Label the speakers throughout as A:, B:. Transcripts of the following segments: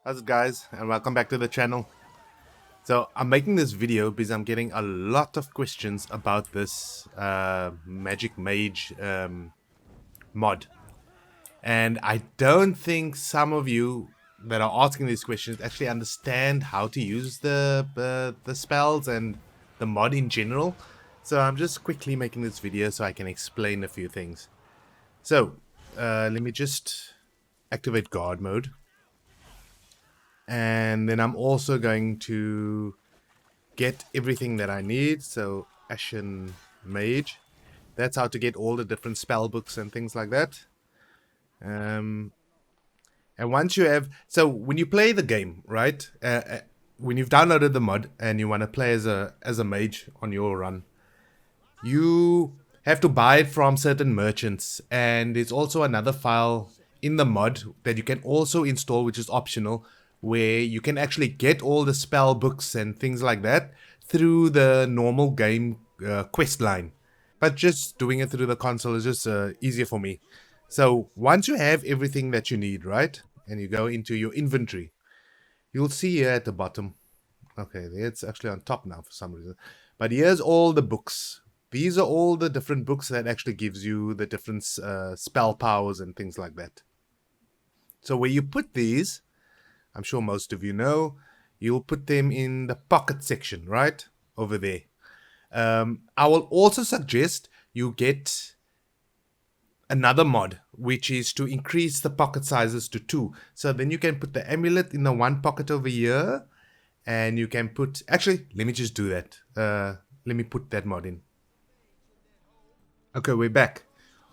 A: How's it, guys, and welcome back to the channel. So I'm making this video because I'm getting a lot of questions about this magic mage mod, and I don't think some of you that are asking these questions actually understand how to use the spells and the mod in general. So I'm just quickly making this video so I can explain a few things. So let me just activate guard mode. And then I'm also going to get everything that I need. So Ashen Mage. That's how to get all the different spell books and things like that. And once you have... So when you play the game, right? When you've downloaded the mod and you want to play as a mage on your run, you have to buy it from certain merchants. And there's also another file in the mod that you can also install, which is optional, where you can actually get all the spell books and things like that through the normal game quest line. But just doing it through the console is just easier for me. So once you have everything that you need, right, and you go into your inventory, you'll see here at the bottom. Okay, it's actually on top now for some reason. But here's all the books. These are all the different books that actually gives you the different spell powers and things like that. So where you put these, I'm sure most of you know, you'll put them in the pocket section, right? Over there. I will also suggest you get another mod, which is to increase the pocket sizes to 2. So then you can put the amulet in the one pocket over here, and you can put... Actually, let me just do that. Let me put that mod in. Okay, we're back.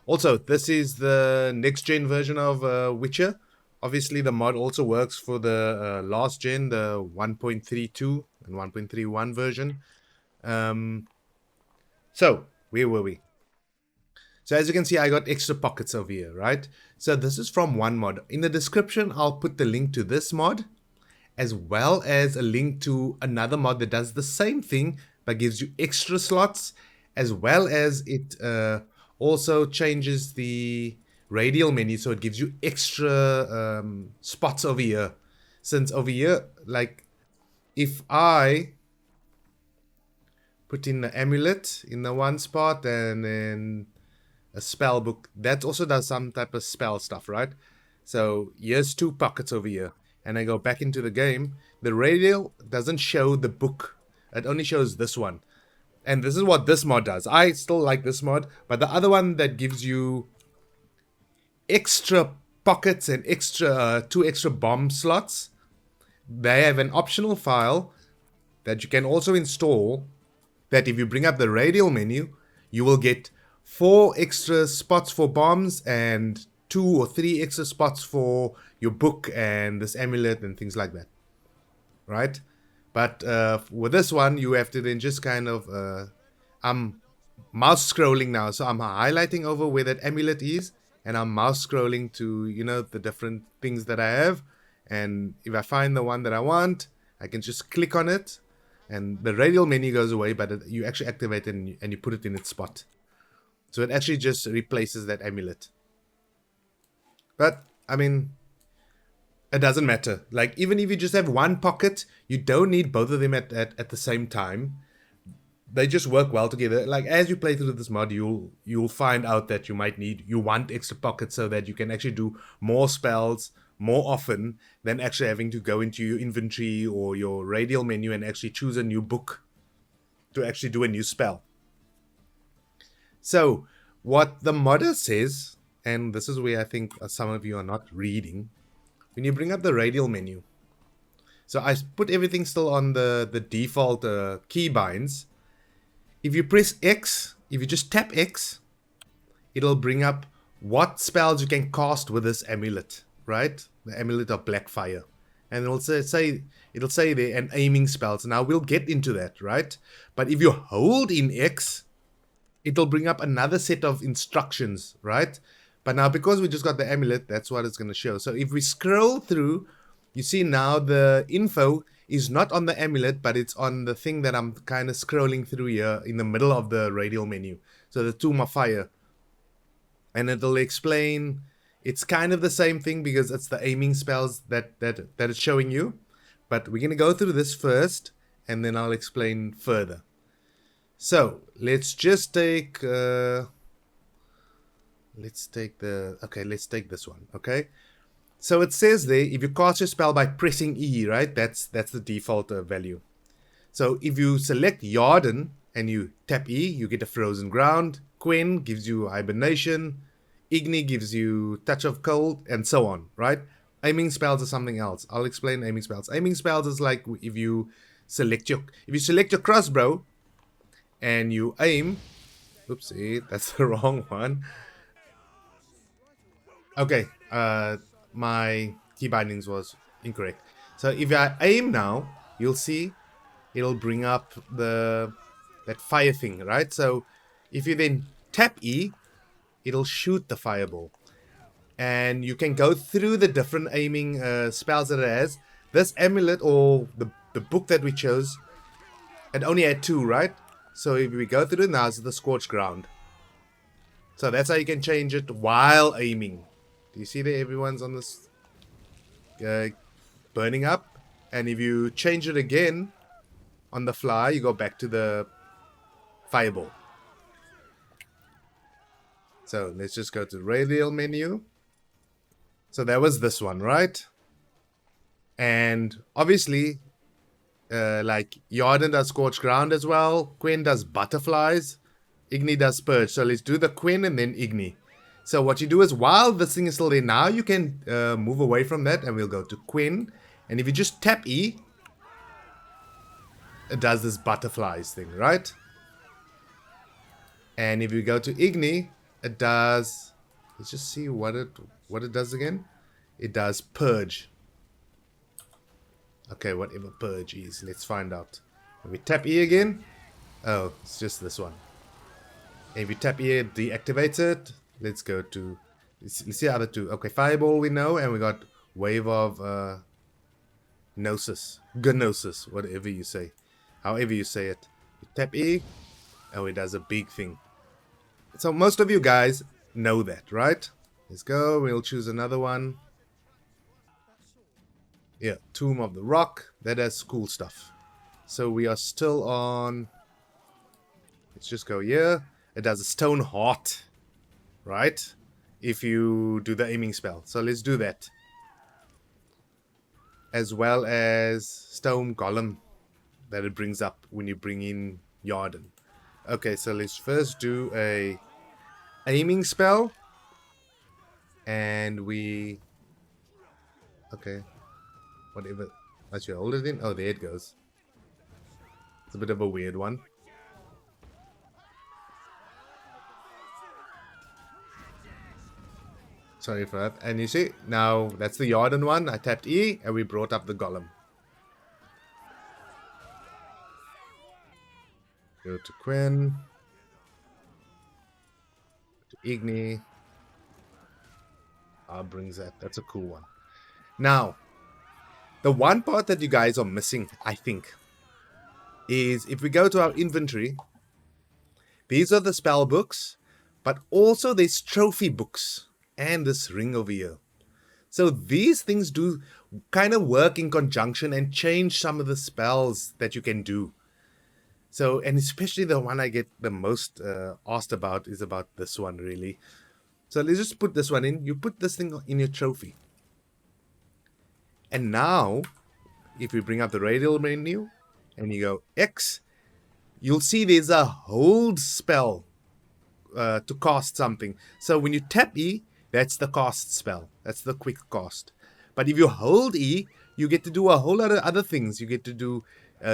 A: Also, this is the next-gen version of Witcher. Obviously, the mod also works for the last gen, the 1.32 and 1.31 version. So, where were we? So as you can see, I got extra pockets over here, right? So this is from one mod. In the description, I'll put the link to this mod, as well as a link to another mod that does the same thing, but gives you extra slots, as well as it also changes the radial menu, so it gives you extra spots over here. Since over here, like, if I put in the amulet in the one spot and then a spell book, that also does some type of spell stuff, right? So here's 2 pockets over here, and I go back into the game. The radial doesn't show the book, it only shows this one. And this is what this mod does. I still like this mod, but the other one that gives you extra pockets and extra 2 extra bomb slots, they have an optional file that you can also install, that if you bring up the radial menu, you will get 4 extra spots for bombs and 2 or 3 extra spots for your book and this amulet and things like that, right? But with this one, you have to then just kind of I'm mouse scrolling now, so I'm highlighting over where that amulet is, and I'm mouse scrolling to, you know, the different things that I have. And if I find the one that I want, I can just click on it, and the radial menu goes away, but you actually activate it and you put it in its spot. So it actually just replaces that amulet. But, I mean, it doesn't matter. Like, even if you just have one pocket, you don't need both of them at the same time. They just work well together. Like, as you play through this mod, you'll find out that you want extra pockets so that you can actually do more spells more often than actually having to go into your inventory or your radial menu and actually choose a new book to actually do a new spell. So, what the modder says, and this is where I think some of you are not reading, when you bring up the radial menu, so I put everything still on the default keybinds. If you press X, if you just tap X, it'll bring up what spells you can cast with this amulet, right? The amulet of Blackfire. And it'll say there an aiming spells. Now we'll get into that, right? But if you hold in X, it'll bring up another set of instructions, right? But now because we just got the amulet, that's what it's going to show. So if we scroll through, you see now the info is not on the amulet, but it's on the thing that I'm kind of scrolling through here in the middle of the radial menu. So the Tomb of Fire. And it'll explain It's kind of the same thing because it's the aiming spells that it's showing you. But we're going to go through this first, and then I'll explain further. So, let's just take... let's take this one, okay? So it says there, if you cast your spell by pressing E, right? That's the default value. So if you select Yarden and you tap E, you get a Frozen Ground. Quen gives you Hibernation. Igni gives you Touch of Cold, and so on, right? Aiming spells are something else. I'll explain aiming spells. Aiming spells is like if you select your crossbow and you aim. Oopsie, that's the wrong one. Okay, my key bindings was incorrect. So if I aim now, you'll see it'll bring up that fire thing, right? So if you then tap E, it'll shoot the fireball. And you can go through the different aiming spells that it has. This amulet, or the book that we chose, it only had 2, right? So if we go through it now, it's the Scorched Ground. So that's how you can change it while aiming. Do you see that everyone's on this burning up? And if you change it again on the fly, you go back to the fireball. So let's just go to the radial menu. So that was this one, right? And obviously, like Yarden does Scorched Ground as well. Quen does Butterflies. Igni does Purge. So let's do the Quen and then Igni. So what you do is, while this thing is still there now, you can move away from that, and we'll go to Quen. And if you just tap E, it does this Butterflies thing, right? And if you go to Igni, it does... Let's just see what it does again. It does Purge. Okay, whatever Purge is. Let's find out. If we tap E again... Oh, it's just this one. And if you tap E, it deactivates it. Let's go to... Let's see the other two. Okay, Fireball we know. And we got Wave of... Gnosis. Gnosis. Whatever you say. However you say it. You tap E. Oh, it does a big thing. So most of you guys know that, right? Let's go. We'll choose another one. Yeah, Tomb of the Rock. That has cool stuff. So we are still on... Let's just go here. It does a Stone Heart, right? If you do the aiming spell. So let's do that. As well as Stone Golem that it brings up when you bring in Yarden. Okay, so let's first do a aiming spell. And we... Okay. Whatever. I should hold it in. Oh, there it goes. It's a bit of a weird one. Sorry for that. And you see, now that's the Yarden one. I tapped E and we brought up the Golem. Go to Quen. To Igni. Brings that. That's a cool one. Now, the one part that you guys are missing, I think, is if we go to our inventory, these are the spell books, but also there's trophy books and this ring over here. So these things do kind of work in conjunction and change some of the spells that you can do. So, and especially the one I get the most asked about is about this one, really. So let's just put this one in. You put this thing in your trophy. And now, if we bring up the radial menu and you go X, you'll see there's a hold spell to cast something. So when you tap E, that's the cast spell. That's the quick cast. But if you hold E, you get to do a whole lot of other things. You get to do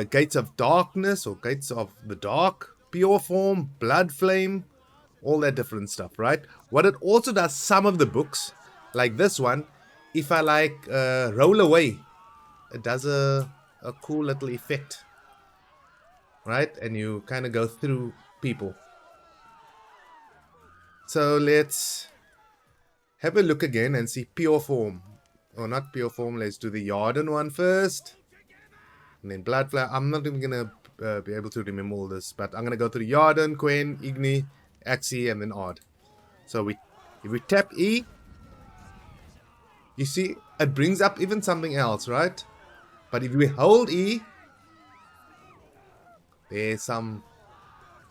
A: Gates of Darkness or Gates of the Dark, Pure Form, Blood Flame, all that different stuff, right? What it also does, some of the books, like this one, if I like roll away, it does a cool little effect, right? And you kind of go through people. So let's have a look again and see Pure Form. Or not Pure Form, let's do the Yarden one first. And then Blood Flame. I'm not even going to be able to remember all this, but I'm going to go through Yarden, Quen, Igni, Axie, and then Odd. So if we tap E, you see, it brings up even something else, right? But if we hold E, there's some...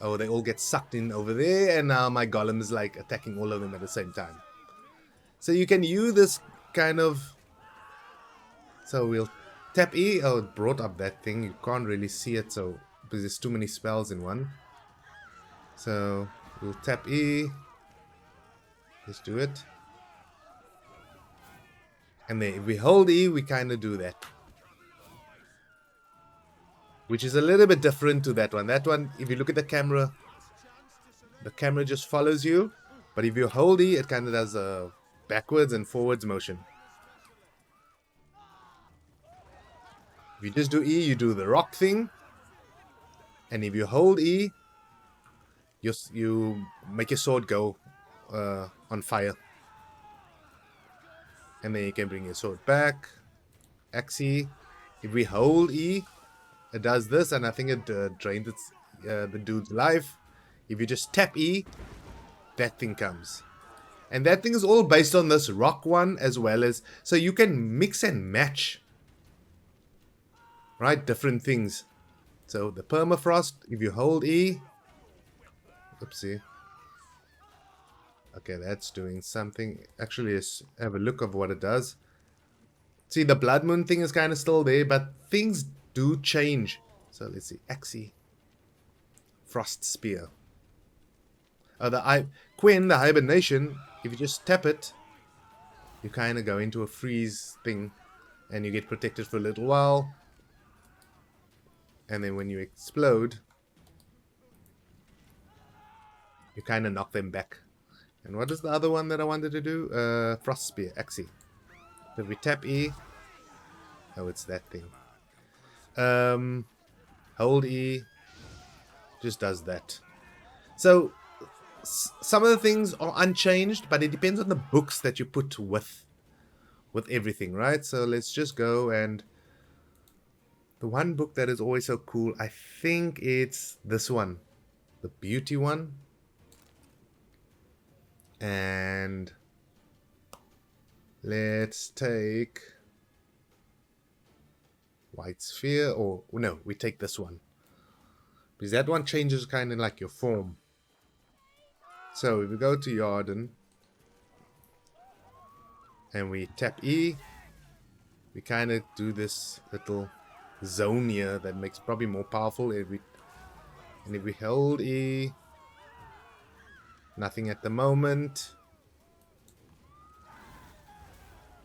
A: Oh, they all get sucked in over there, and now my golem is like attacking all of them at the same time. So you can use this kind of... So we'll tap E. Oh, it brought up that thing. You can't really see it, so because there's too many spells in one. So we'll tap E. Let's do it. And then if we hold E, we kind of do that. Which is a little bit different to that one. That one, if you look at the camera just follows you. But if you hold E, it kind of does a backwards and forwards motion. If you just do E, you do the rock thing. And if you hold E, you make your sword go on fire. And then you can bring your sword back. Axie. If we hold E, it does this, and I think it drains the dude's life. If you just tap E, that thing comes. And that thing is all based on this rock one as well as... So you can mix and match, right? Different things. So the permafrost, if you hold E... Oopsie. Okay, that's doing something. Actually, let's have a look of what it does. See, the blood moon thing is kind of still there, but things do change. So let's see. Axie. Frost Spear. Oh, the Quinn, the hibernation, if you just tap it, you kind of go into a freeze thing. And you get protected for a little while. And then when you explode, you kind of knock them back. And what is the other one that I wanted to do? Frost Spear, Axie. So if we tap E... Oh, it's that thing. Hold E. Just does that. So, some of the things are unchanged, but it depends on the books that you put with everything, right? So let's just go and... The one book that is always so cool, I think it's this one. The beauty one. And let's take White Sphere, or no, we take this one. Because that one changes kind of like your form. So if we go to Yarden and we tap E, we kind of do this little zone here that makes probably more powerful. And if we hold E, nothing at the moment.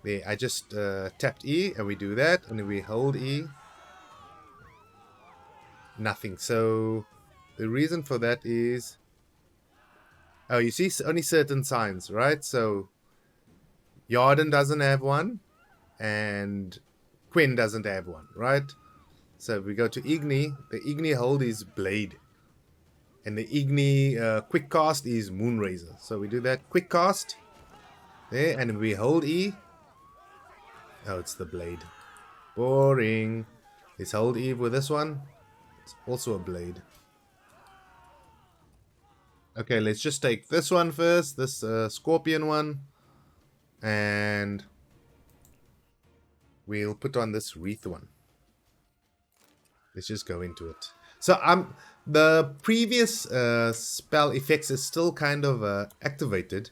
A: There, I just tapped E and we do that. And if we hold E, nothing. So the reason for that is... Oh, you see only certain signs, right? So Yarden doesn't have one. And Quinn doesn't have one, right? So if we go to Igni, the Igni hold is Blade. And the Igni quick cast is Moonraiser. So we do that quick cast. There, and we hold E. Oh, it's the Blade. Boring. Let's hold E with this one. It's also a Blade. Okay, let's just take this one first. This Scorpion one. And we'll put on this Wreath one. Let's just go into it. So the previous spell effects is still kind of activated.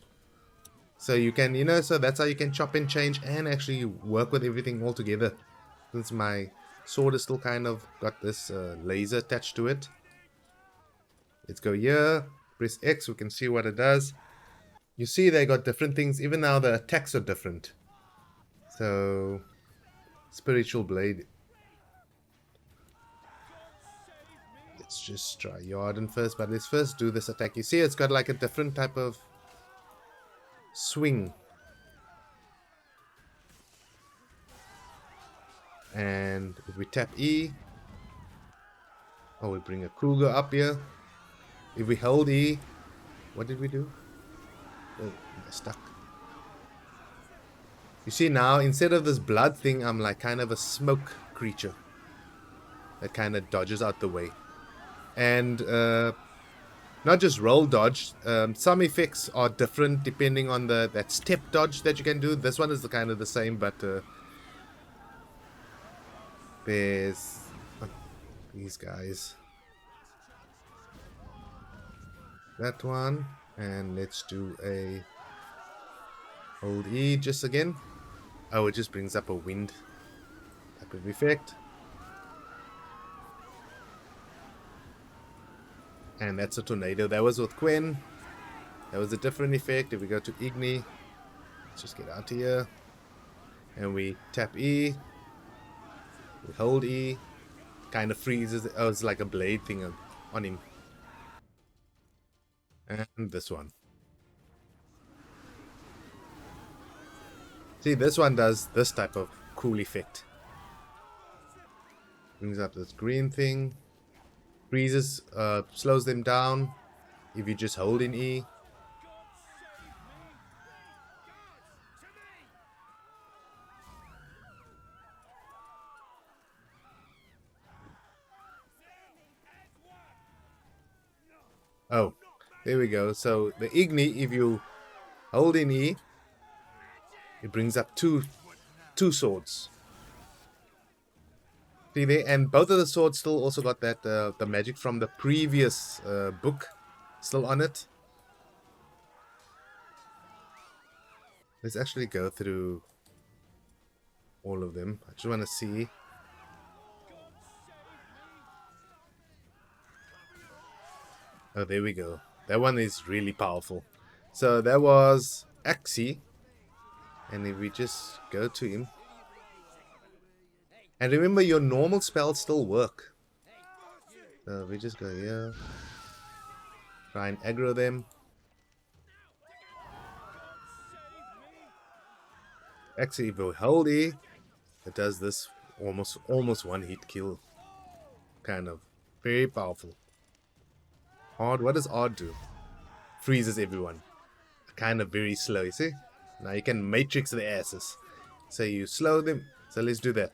A: So you can, you know, so that's how you can chop and change and actually work with everything all together. Since my sword is still kind of got this laser attached to it. Let's go here. Press X, we can see what it does. You see they got different things. Even now the attacks are different. So, Spiritual Blade. Let's just try Yarden first, but let's first do this attack. You see it's got like a different type of swing. And if we tap E, oh, we bring a Kruger up here. If we hold E, what did we do? Oh, we're stuck. You see now, instead of this blood thing, I'm like kind of a smoke creature that kind of dodges out the way. And not just roll dodge. Some effects are different depending on that step dodge that you can do. This one is the kind of the same, but there's these guys. That one, and let's do a hold E just again. Oh, it just brings up a wind type of effect. And that's a tornado. That was with Quen. That was a different effect. If we go to Igni, let's just get out of here. And we tap E. We hold E. Kind of freezes. Oh, it's like a blade thing on him. And this one. See, this one does this type of cool effect. Brings up this green thing. Freezes, slows them down if you just hold in E. Oh, there we go. So the Igni, if you hold in E, it brings up two swords. See there, and both of the swords still also got that the magic from the previous book still on it. Let's actually go through all of them. I just want to see. Oh, there we go. That one is really powerful. So that was Axie. And if we just go to him. And remember, your normal spells still work. So we just go here. Try and aggro them. Actually, if we hold E, it does this almost one hit kill. Kind of. Very powerful. Odd, what does Odd do? Freezes everyone. Kind of very slow, you see? Now you can matrix the asses. So you slow them. So let's do that.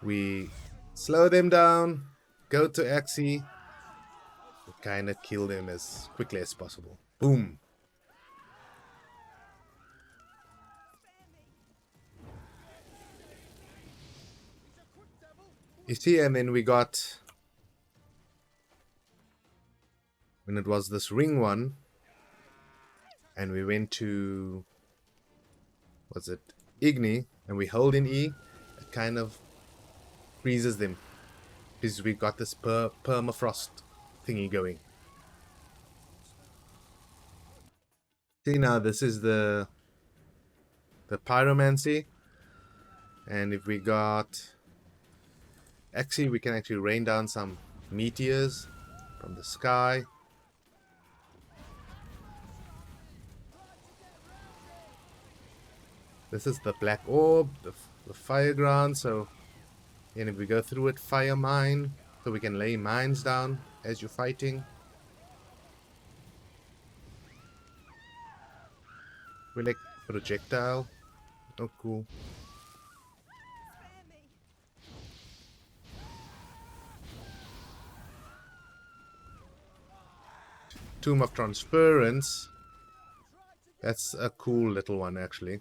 A: We slow them down. Go to Axie. Kind of kill them as quickly as possible. Boom. You see, and then we got, when it was this ring one, and we went to, was it Igni, and we hold in E, it kind of freezes them, because we got this permafrost thingy going. See, now this is the pyromancy, and if we got Axie, we can actually rain down some meteors from the sky. This is the black orb, the fire ground. So, and if we go through it, fire mine, so we can lay mines down as you're fighting. We like projectile. Oh, cool. Tomb of Transference. That's a cool little one, actually.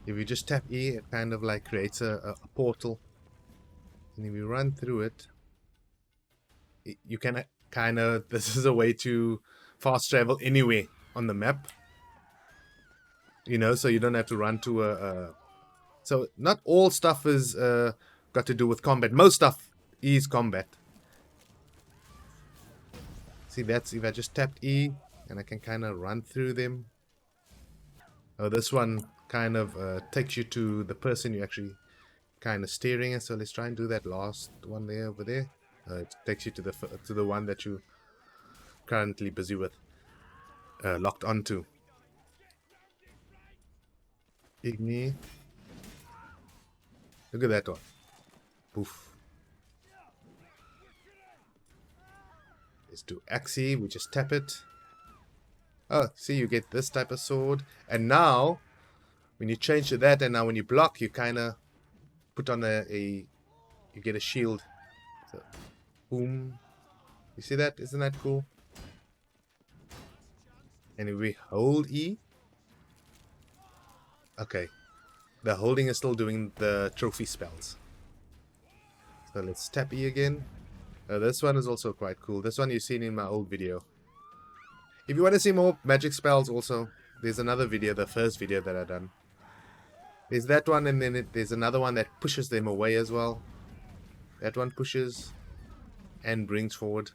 A: If you just tap E, it kind of like creates a portal. And if you run through it, you can kind of, this is a way to fast travel anywhere on the map. You know, so you don't have to run to so not all stuff is got to do with combat. Most stuff is combat. See, that's if I just tapped E and I can kind of run through them. Oh, this one kind of takes you to the person you're actually kind of staring at. So let's try and do that last one there over there. It takes you to the one that you're currently busy with, locked onto. Igni. Look at that one. Poof. Let's do Axie. We just tap it. Oh, see, you get this type of sword. And now, when you change to that, and now when you block, you kind of put on you get a shield. So, boom. You see that? Isn't that cool? And if we hold E, okay, the holding is still doing the trophy spells. So let's tap E again. This one is also quite cool. This one you've seen in my old video. If you want to see more magic spells also, there's another video, the first video that I done. There's that one, and then there's another one that pushes them away as well. That one pushes and brings forward.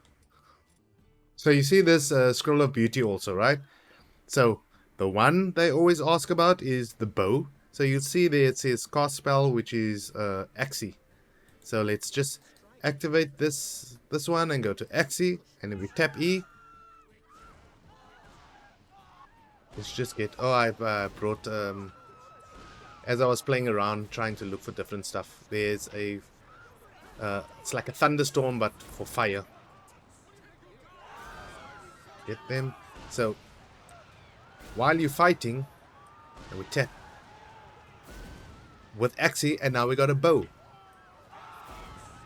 A: So you see this Scroll of Beauty also, right? So the one they always ask about is the bow. So you'll see there it says cast spell, which is Axie. So let's just activate this one and go to Axie, and if we tap E, let's just get. Oh, I've brought. As I was playing around trying to look for different stuff, there's a. It's like a thunderstorm, but for fire. Get them. So while you're fighting, we tap with Axie, and now we got a bow.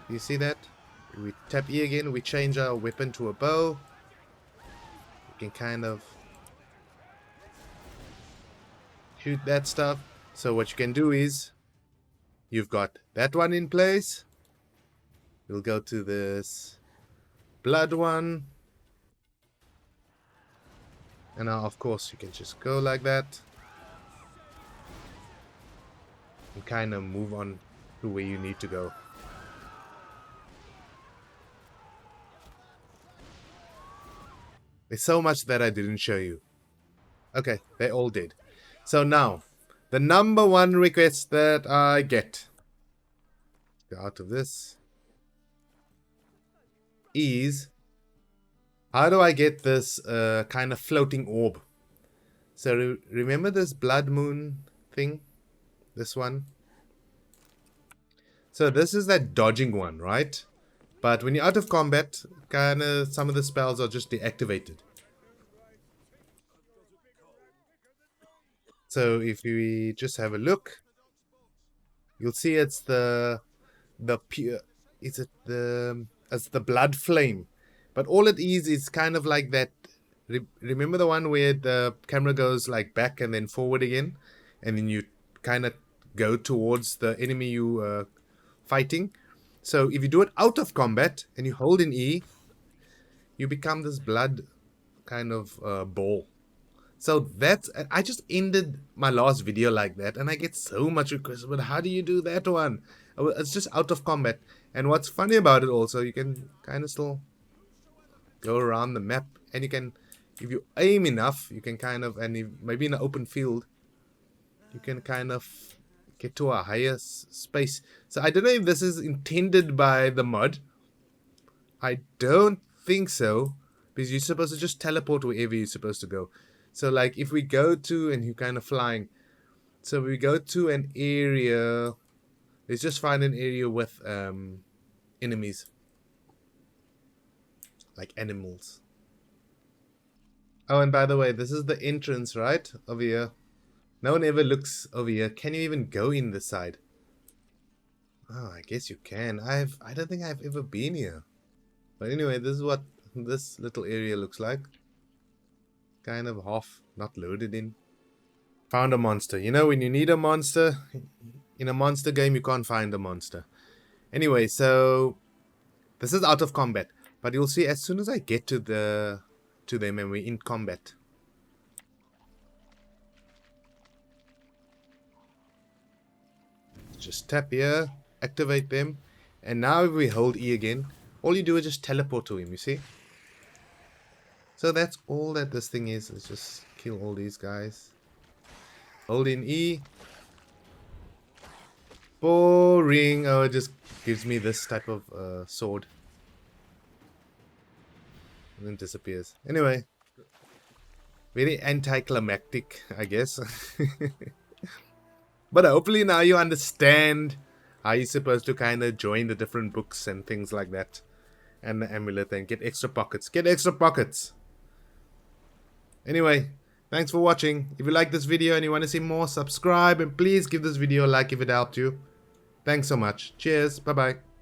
A: You see that? We tap E again, we change our weapon to a bow. We can kind of shoot that stuff. So what you can do is, you've got that one in place. We'll go to this blood one. And now of course you can just go like that. And kind of move on to where you need to go. There's so much that I didn't show you. Okay, they all did. So now, the number one request that I get, go out of this, is how do I get this kind of floating orb? So remember this blood moon thing? This one? So this is that dodging one, right? But when you're out of combat, kinda some of the spells are just deactivated. So if we just have a look, you'll see it's the pure. Is it the? It's the blood flame, but all it is kind of like that. Remember the one where the camera goes like back and then forward again, and then you kind of go towards the enemy you fighting. So if you do it out of combat and you hold in E, you become this blood kind of ball. So that's, I just ended my last video like that, and I get so much requests, but how do you do that one? It's just out of combat. And what's funny about it also, you can kind of still go around the map, and you can, if you aim enough, you can kind of, and if, maybe in an open field, you can kind of get to a higher space. So I don't know if this is intended by the mod. I don't think so, because you're supposed to just teleport wherever you're supposed to go. So like if we go to, and you're kind of flying, so we go to an area, let's just find an area with enemies, like animals. Oh, and by the way, this is the entrance, right? Over here. No one ever looks over here. Can you even go in this side? Oh, I guess you can. I don't think I've ever been here. But anyway, this is what this little area looks like. Kind of half not loaded in. Found a monster. You know, when you need a monster, in a monster game, you can't find a monster. Anyway, so this is out of combat. But you'll see as soon as I get to them and we're in combat. Just tap here, activate them, and now if we hold E again, all you do is just teleport to him, you see? So that's all that this thing is. Let's just kill all these guys. Hold in E. Boring. Oh, it just gives me this type of sword. And then disappears. Anyway. Very anticlimactic, I guess. But hopefully now you understand how you're supposed to kind of join the different books and things like that. And the amulet and get extra pockets. Get extra pockets! Anyway, thanks for watching. If you like this video and you want to see more, subscribe. And please give this video a like if it helped you. Thanks so much. Cheers. Bye-bye.